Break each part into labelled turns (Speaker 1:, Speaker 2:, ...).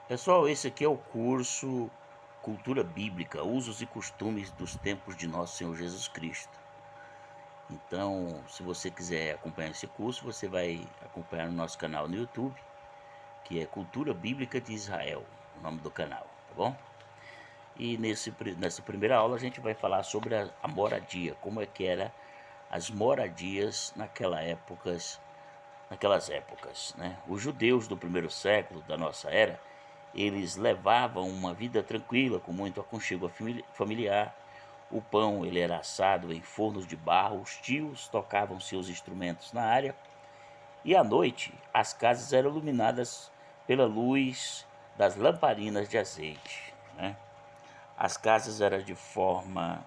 Speaker 1: Pessoal, esse aqui é o curso Cultura Bíblica, Usos e Costumes dos Tempos de Nosso Senhor Jesus Cristo. Então, se você quiser acompanhar esse curso, você vai acompanhar no nosso canal no YouTube, que é Cultura Bíblica de Israel, o nome do canal, tá bom? E nessa primeira aula a gente vai falar sobre a moradia, como é que era as moradias naquelas épocas, né? Os judeus do primeiro século da nossa era, eles levavam uma vida tranquila, com muito aconchego familiar. O pão ele era assado em fornos de barro, os tios tocavam seus instrumentos na área, e à noite as casas eram iluminadas pela luz das lamparinas de azeite, né? As casas eram de forma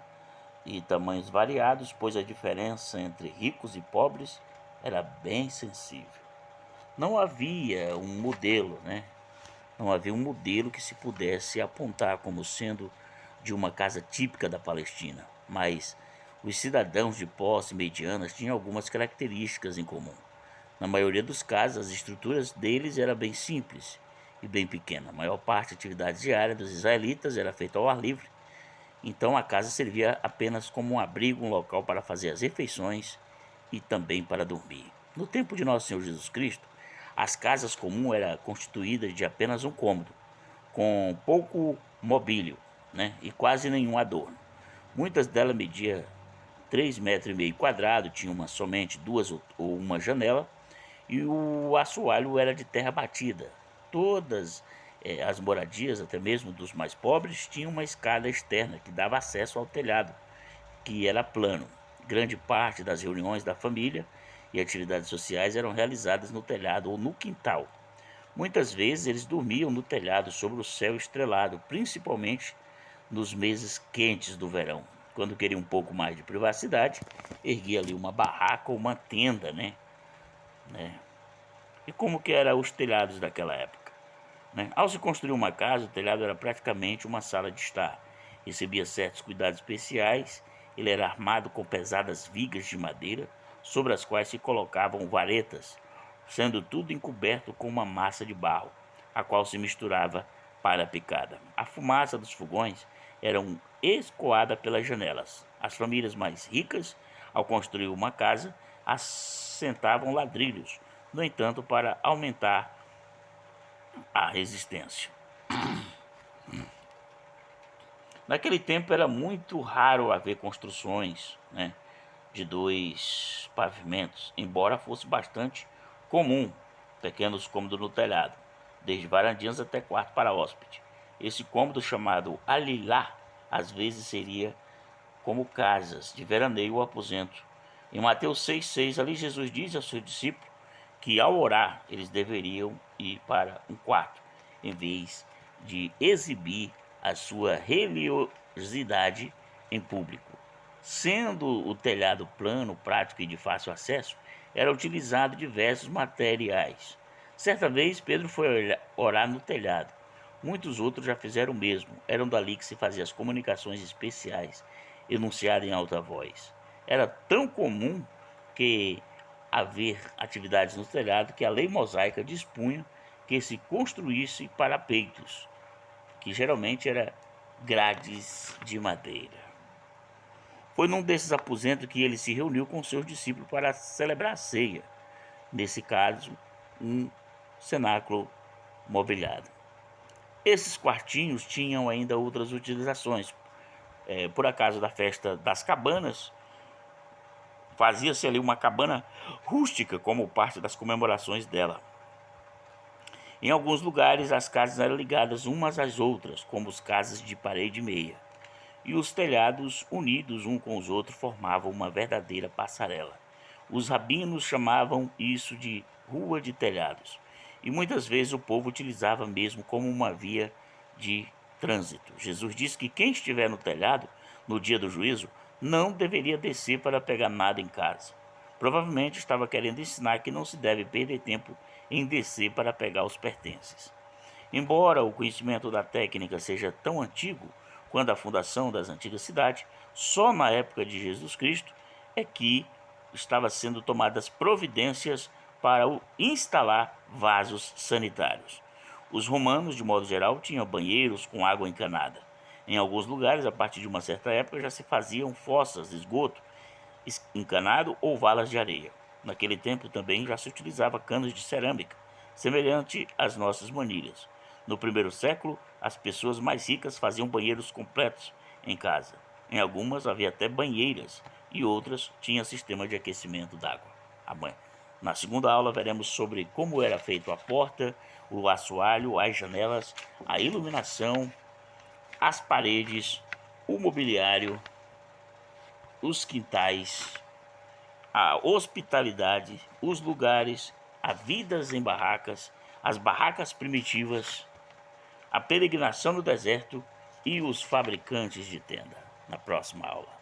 Speaker 1: e tamanhos variados, pois a diferença entre ricos e pobres era bem sensível. Não havia um modelo, né? Não havia um modelo que se pudesse apontar como sendo de uma casa típica da Palestina, mas os cidadãos de posse medianas tinham algumas características em comum. Na maioria dos casos, as estruturas deles eram bem simples e bem pequenas. A maior parte da atividade diária dos israelitas era feita ao ar livre, então a casa servia apenas como um abrigo, um local para fazer as refeições e também para dormir. No tempo de Nosso Senhor Jesus Cristo, as casas comuns eram constituídas de apenas um cômodo, com pouco mobílio, né, e quase nenhum adorno. Muitas delas mediam 3,5 metros, tinham somente duas ou uma janela, e o assoalho era de terra batida. Todas as moradias, até mesmo dos mais pobres, tinham uma escada externa que dava acesso ao telhado, que era plano. Grande parte das reuniões da família e atividades sociais eram realizadas no telhado ou no quintal. Muitas vezes eles dormiam no telhado sobre o céu estrelado, principalmente nos meses quentes do verão. Quando queria um pouco mais de privacidade, erguia ali uma barraca ou uma tenda, né? E como que eram os telhados daquela época, né? Ao se construir uma casa, o telhado era praticamente uma sala de estar. Recebia certos cuidados especiais. Ele era armado com pesadas vigas de madeira, sobre as quais se colocavam varetas, sendo tudo encoberto com uma massa de barro, a qual se misturava para a picada. A fumaça dos fogões era escoada pelas janelas. As famílias mais ricas, ao construir uma casa, assentavam ladrilhos, no entanto, para aumentar a resistência. Naquele tempo era muito raro haver construções, né, de dois pavimentos, embora fosse bastante comum pequenos cômodos no telhado, desde varandinhas até quarto para hóspede. Esse cômodo, chamado alilá, às vezes seria como casas de veraneio ou aposento. Em Mateus 6,6, ali Jesus diz aos seus discípulos que ao orar eles deveriam ir para um quarto, em vez de exibir a sua religiosidade em público. Sendo o telhado plano, prático e de fácil acesso, era utilizado diversos materiais. Certa vez Pedro foi orar no telhado. Muitos outros já fizeram o mesmo. Eram dali que se faziam as comunicações especiais, enunciadas em alta voz. Era tão comum que haver atividades no telhado que a lei mosaica dispunha que se construísse parapeitos, que geralmente era grades de madeira. Foi num desses aposentos que ele se reuniu com seus discípulos para celebrar a ceia. Nesse caso, um cenáculo mobiliado. Esses quartinhos tinham ainda outras utilizações. Por acaso da festa das cabanas, fazia-se ali uma cabana rústica como parte das comemorações dela. Em alguns lugares, as casas eram ligadas umas às outras, como as casas de parede meia, e os telhados, unidos um com os outros, formavam uma verdadeira passarela. Os rabinos chamavam isso de rua de telhados, e muitas vezes o povo utilizava mesmo como uma via de trânsito. Jesus disse que quem estiver no telhado, no dia do juízo, não deveria descer para pegar nada em casa. Provavelmente estava querendo ensinar que não se deve perder tempo em descer para pegar os pertences. Embora o conhecimento da técnica seja tão antigo quanto a fundação das antigas cidades, só na época de Jesus Cristo é que estava sendo tomadas providências para instalar vasos sanitários. Os romanos, de modo geral, tinham banheiros com água encanada. Em alguns lugares, a partir de uma certa época, já se faziam fossas de esgoto encanado ou valas de areia. Naquele tempo também já se utilizava canos de cerâmica, semelhante às nossas manilhas. No primeiro século, as pessoas mais ricas faziam banheiros completos em casa. Em algumas havia até banheiras e outras tinham sistema de aquecimento d'água. Na segunda aula veremos sobre como era feito a porta, o assoalho, as janelas, a iluminação, as paredes, o mobiliário, os quintais, a hospitalidade, os lugares, as vidas em barracas, as barracas primitivas, a peregrinação no deserto e os fabricantes de tenda. Na próxima aula.